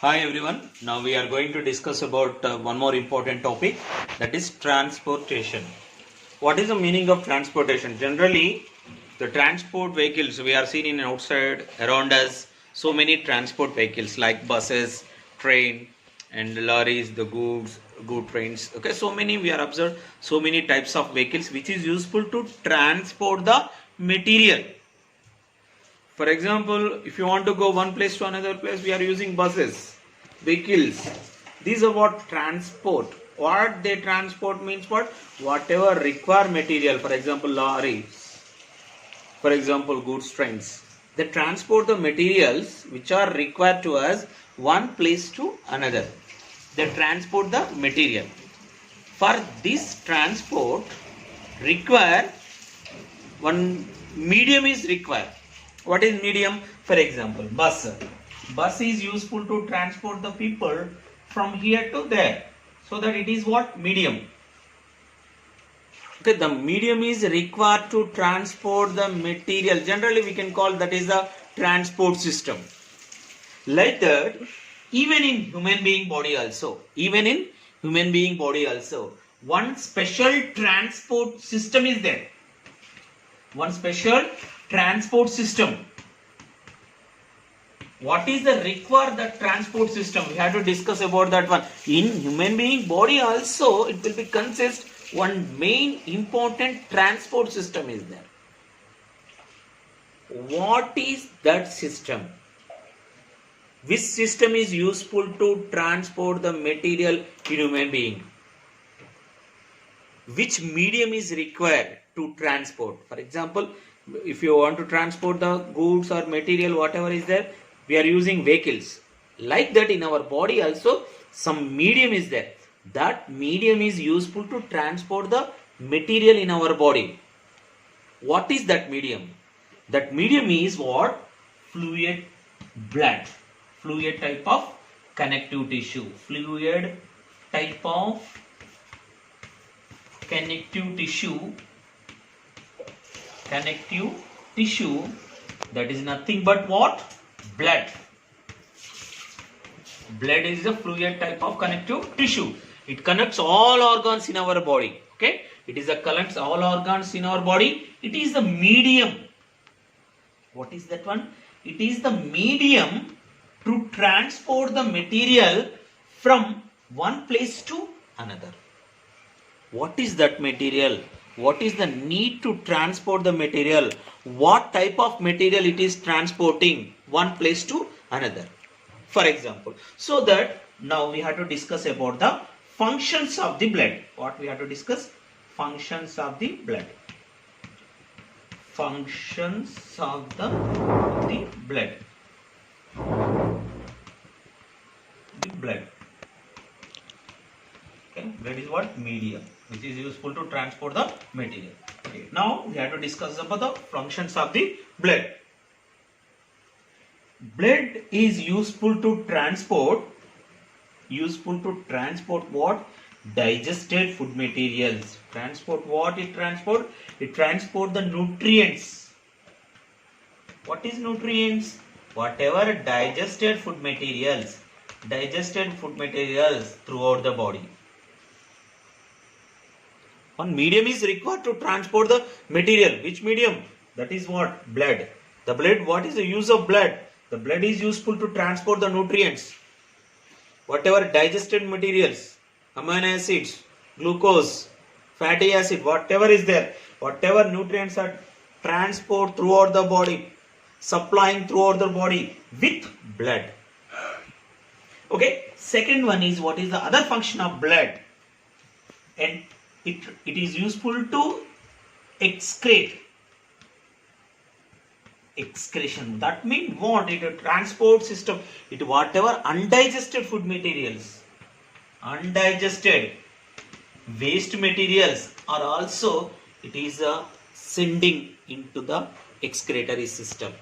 Hi everyone. Now we are going to discuss about one more important topic, that is transportation. What is the meaning of transportation? Generally, the transport vehicles we are seeing in outside around us, so many transport vehicles like buses, train and lorries, the good trains. Okay, so many we are observed, so many types of vehicles which is useful to transport the material. For example, if you want to go one place to another place, we are using buses, vehicles. These are what transport. What they transport means what? Whatever require material, for example, lorries, for example, goods trains. They transport the materials which are required to us one place to another. They transport the material. For this transport require one medium is required. What is medium? For example, bus. Bus is useful to transport the people from here to there. So that it is what? Medium. Okay, the medium is required to transport the material. Generally we can call that is the transport system. Like that, even in human being body also, one special transport system is there. One special transport system. What is the require the transport system? We have to discuss about that one. In human being body also, it will be consist one main important transport system is there. What is that system? Which system is useful to transport the material in human being? Which medium is required to transport? For example, if you want to transport the goods or material, whatever is there, we are using vehicles. Like that in our body also, some medium is there. That medium is useful to transport the material in our body. What is that medium? That medium is what? Fluid blood. Fluid type of connective tissue. Fluid type of connective tissue. Connective tissue, that is nothing but what? Blood. Blood is a fluid type of connective tissue. It connects all organs in our body. Okay, it is a connects all organs in our body. It is the medium. What is that one? It is the medium to transport the material from one place to another. What is that material? What is the need to transport the material? What type of material it is transporting one place to another? For example, so that now we have to discuss about the functions of the blood. What we have to discuss? Functions of the blood. Functions of the blood. The blood. Okay, blood is what? Medium, which is useful to transport the material. Okay, now we have to discuss about the functions of the blood. Blood is useful to transport what? Digested food materials. Transport what? It transport the nutrients. What is nutrients? Whatever digested food materials throughout the body. One medium is required to transport the material. Which medium? That is what? Blood. The blood, what is the use of blood? The blood is useful to transport the nutrients. Whatever digested materials, amino acids, glucose, fatty acid, whatever is there, whatever nutrients are transport throughout the body, supplying throughout the body with blood. Okay, second one is what is the other function of blood? And it is useful to excrete. Excretion. That means what? It a transport system. It whatever undigested food materials, undigested waste materials are also it is sending into the excretory system.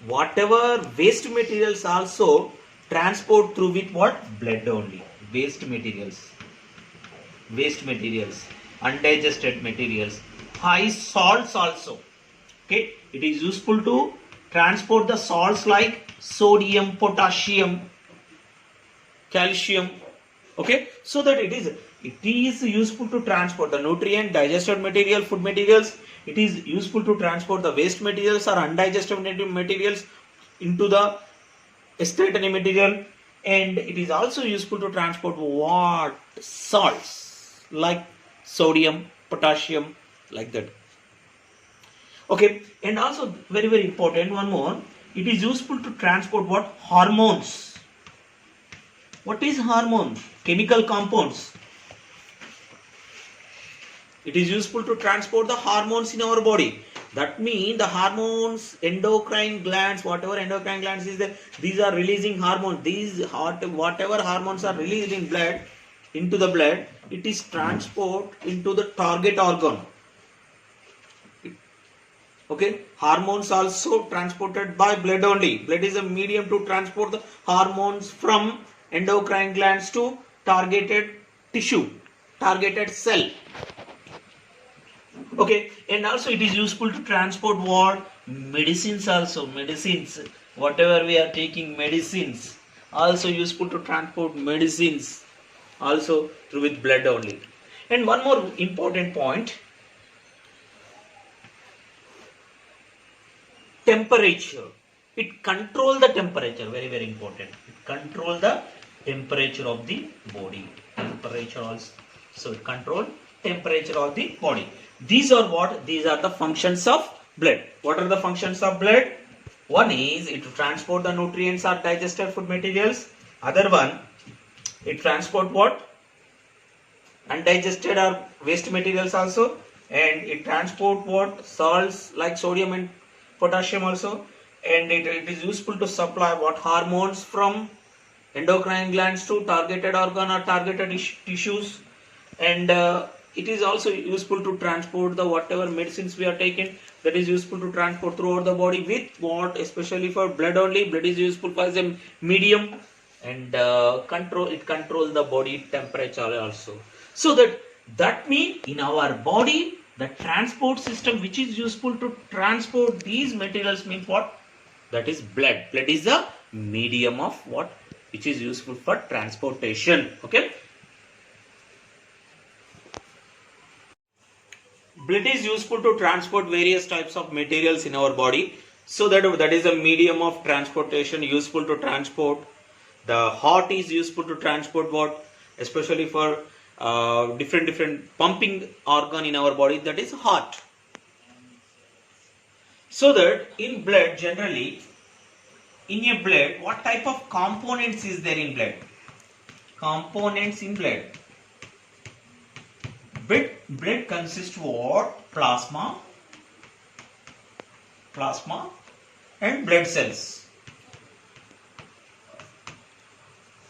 Whatever waste materials also transport through with what? Blood only. Waste materials, undigested materials, high salts also. Okay, it is useful to transport the salts like sodium, potassium, calcium. Okay, so that it is useful to transport the nutrient, digested material, food materials. It is useful to transport the waste materials or undigested materials into the excretory material, and it is also useful to transport what salts like sodium, potassium, like that. Okay, and also very important one more, it is useful to transport what hormones. What is hormone? Chemical compounds. It is useful to transport the hormones in our body. That means the hormones, endocrine glands, whatever endocrine glands is there, these are releasing hormones. These whatever hormones are released in blood, into the blood, it is transport into the target organ. Okay, hormones also transported by blood only. Blood is a medium to transport the hormones from endocrine glands to targeted tissue, targeted cell. Okay, and also it is useful to transport what? Medicines also. Medicines, whatever we are taking medicines, also useful to transport medicines also through with blood only. And one more important point, temperature. It control the temperature, very important. It control the temperature of the body. Temperature also. So it control temperature of the body. These are what? These are the functions of blood. What are the functions of blood? One is it transport the nutrients or digested food materials. Other one, it transport what? Undigested or waste materials also. And it transport what? Salts like sodium and potassium also. And it is useful to supply what? Hormones from endocrine glands to targeted organ or targeted tissues. And it is also useful to transport the whatever medicines we are taking, that is useful to transport throughout the body with what? Especially for blood only. Blood is useful as a medium, and it controls the body temperature also. So that means in our body the transport system which is useful to transport these materials means what? That is blood. Blood is the medium of what? Which is useful for transportation. Okay. Blood is useful to transport various types of materials in our body. So that is a medium of transportation useful to transport. The heart is useful to transport what? Especially for different pumping organ in our body, that is heart. So that in blood generally, in a blood, what type of components is there in blood? Components in blood. Blood consists of what? Plasma and blood cells.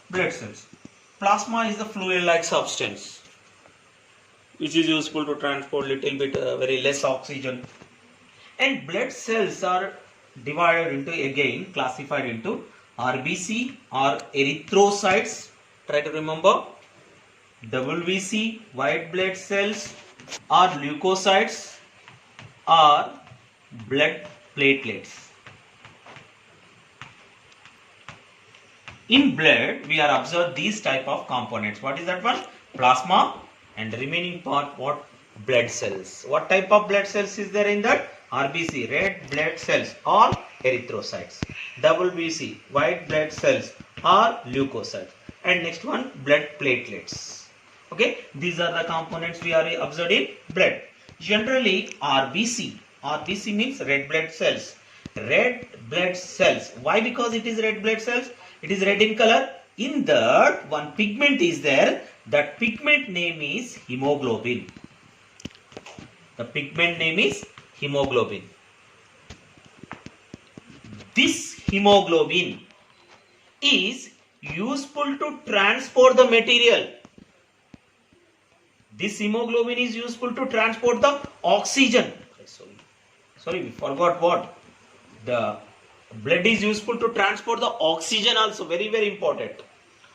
Blood cells. Plasma is the fluid-like substance which is useful to transport little bit very less oxygen. And blood cells are divided into, again classified into RBC or erythrocytes. Try to remember. WBC, white blood cells, or leukocytes, or blood platelets. In blood, we are observed these type of components. What is that one? Plasma, and the remaining part what? Blood cells. What type of blood cells is there in that? RBC, red blood cells, or erythrocytes. WBC, white blood cells, or leukocytes. And next one, blood platelets. Okay, these are the components we are observed in blood. Generally, RBC means red blood cells. Red blood cells. Why? Because it is red blood cells. It is red in color. In that, one pigment is there. That pigment name is hemoglobin. The pigment name is hemoglobin. This hemoglobin is useful to transport the material. This hemoglobin is useful to transport the oxygen. Sorry, we forgot what? The blood is useful to transport the oxygen also. Very important.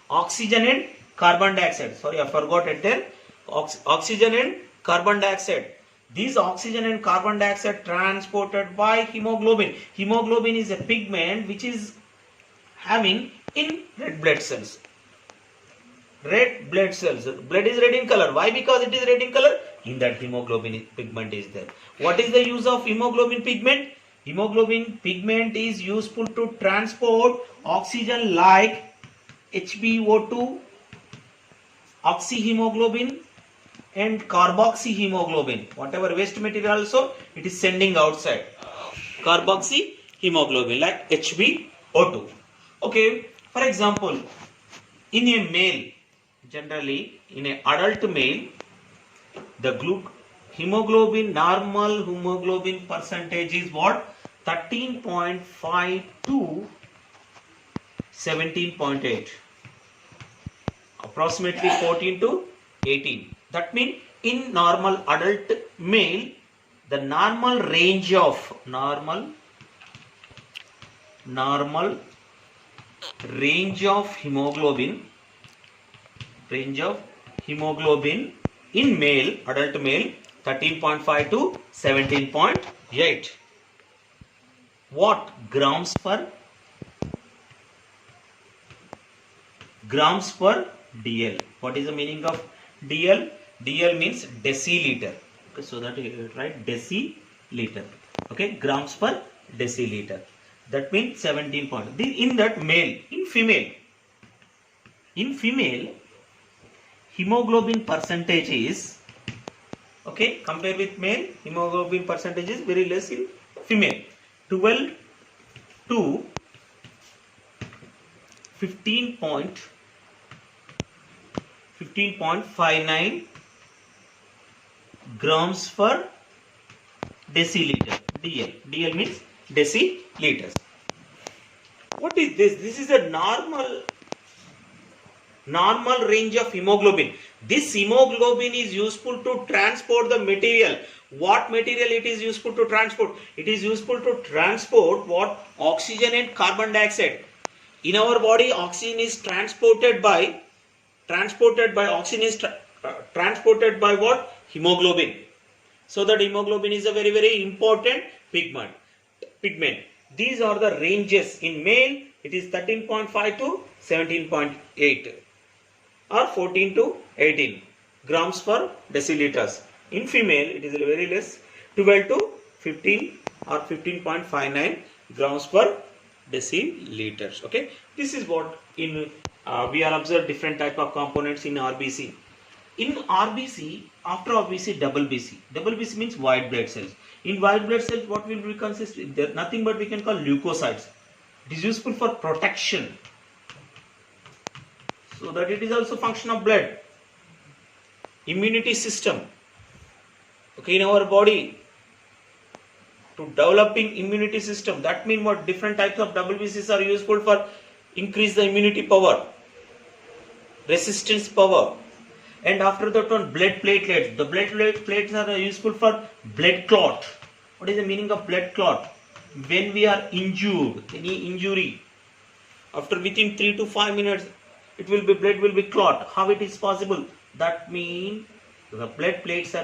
Oxygen and carbon dioxide. Sorry, I forgot it there. Oxygen and carbon dioxide. These oxygen and carbon dioxide transported by hemoglobin. Hemoglobin is a pigment which is having in red blood cells. Red blood cells. Blood is red in color. Why? Because it is red in color. In that hemoglobin pigment is there. What is the use of hemoglobin pigment? Hemoglobin pigment is useful to transport oxygen like HbO2, oxyhemoglobin and carboxyhemoglobin. Whatever waste material also it is sending outside. Carboxyhemoglobin like HbO2. Okay, for example, in a male, generally in an adult male, the normal hemoglobin percentage is what? 13.5 to 17.8, approximately 14 to 18. That means in normal adult male, the normal range of hemoglobin in male, adult male, 13.5 to 17.8. What? Grams per dl. What is the meaning of dl? dl means deciliter. Okay, so that you write deciliter. Okay, grams per deciliter. That means 17 point. In that male, in female, hemoglobin percentage is, okay, compare with male, hemoglobin percentage is very less in female, 12 to 15.59 grams per deciliter. dl means deciliters. What is this? This is a normal range of hemoglobin. This hemoglobin is useful to transport the material. What material it is useful to transport? It is useful to transport what? Oxygen and carbon dioxide. In our body, oxygen is transported by what? Hemoglobin. So that hemoglobin is a very, very important pigment. These are the ranges. In male, it is 13.5 to 17.8 or 14 to 18 grams per deciliters. In female, it is very less, 12 to 15 or 15.59 grams per deciliters. Okay, this is what in we are observed different type of components in RBC. In RBC, after RBC, double BC. Double BC means white blood cells. In white blood cells, what will be consist? There nothing but we can call leukocytes. It is useful for protection, so that it is also function of blood. Immunity system. Okay, in our body, to developing immunity system. That means what? Different types of WBCs are useful for increase the immunity power, resistance power. And after that one, blood platelets. The blood platelets are useful for blood clot. What is the meaning of blood clot? When we are injured, any injury, after within 3 to 5 minutes, blood will be clot. How it is possible? That means the platelets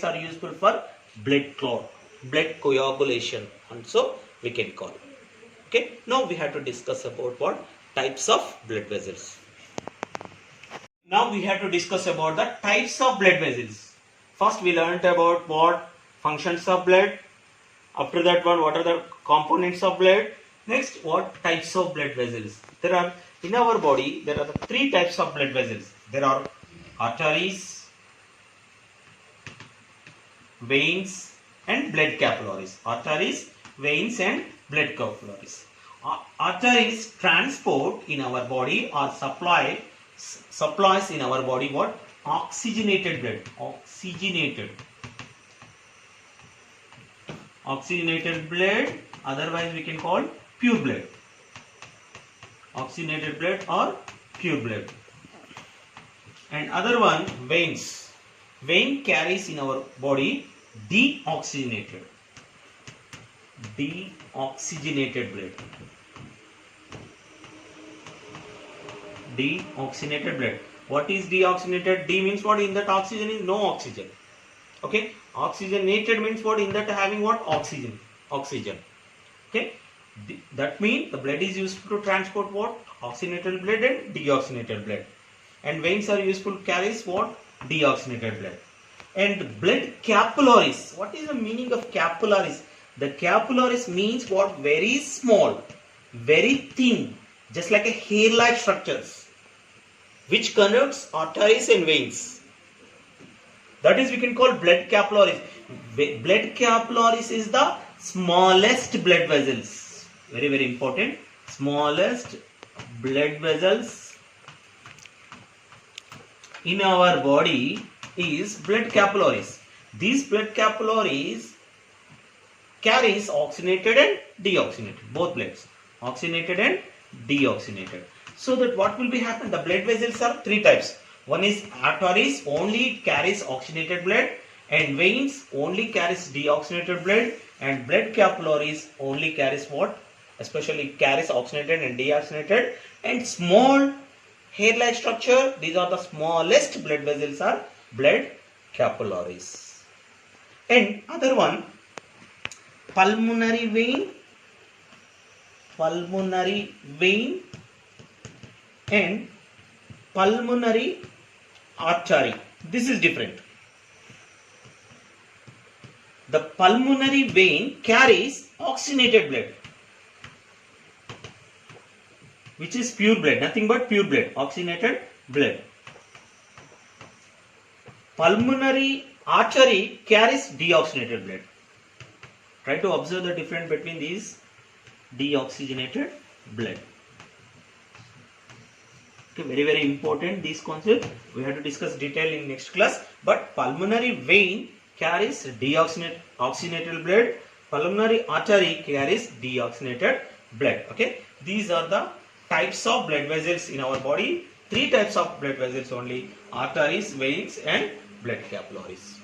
are useful for blood clot, blood coagulation, and so we can call it. Okay. Now we have to discuss about what? Types of blood vessels. Now we have to discuss about the types of blood vessels. First we learnt about what? Functions of blood. After that one, what are the components of blood? Next, what? Types of blood vessels. There are, in our body, there are the 3 types of blood vessels. There are arteries, veins and blood capillaries. Arteries, veins and blood capillaries. Arteries transport in our body or supplies in our body what? Oxygenated blood. Oxygenated blood, otherwise we can call pure blood. Oxygenated blood or pure blood. And other one, veins. Vein carries in our body deoxygenated blood. Deoxygenated blood. What is deoxygenated? D means what? In that oxygen is no oxygen. Okay, oxygenated means what? In that having what? Oxygen. Oxygen. Okay, that means the blood is used to transport what? Oxygenated blood and deoxygenated blood. And veins are useful to carry what? Deoxygenated blood. And blood capillaries. What is the meaning of capillaries? The capillaries means what? Very small, very thin, just like a hair-like structures, which connects arteries and veins. That is, we can call blood capillaries. Blood capillaries is the smallest blood vessels. Very, very important. Smallest blood vessels in our body is blood capillaries. These blood capillaries carries oxygenated and deoxygenated, both bloods, oxygenated and deoxygenated. So that what will be happen? The blood vessels are three types. One is arteries, only carries oxygenated blood, and veins only carries deoxygenated blood, and blood capillaries only carries what? Especially carries oxygenated and deoxygenated, and small hair-like structure. These are the smallest blood vessels are blood capillaries. And other one, pulmonary vein and pulmonary artery. This is different. The pulmonary vein carries oxygenated blood, which is pure blood, nothing but pure blood, oxygenated blood. Pulmonary artery carries deoxygenated blood. Try to observe the difference between these deoxygenated blood. Okay, very, very important this concept. We have to discuss detail in next class. But pulmonary vein carries oxygenated blood. Pulmonary artery carries deoxygenated blood. Okay, these are the types of blood vessels in our body. Three types of blood vessels only: arteries, veins, and blood capillaries.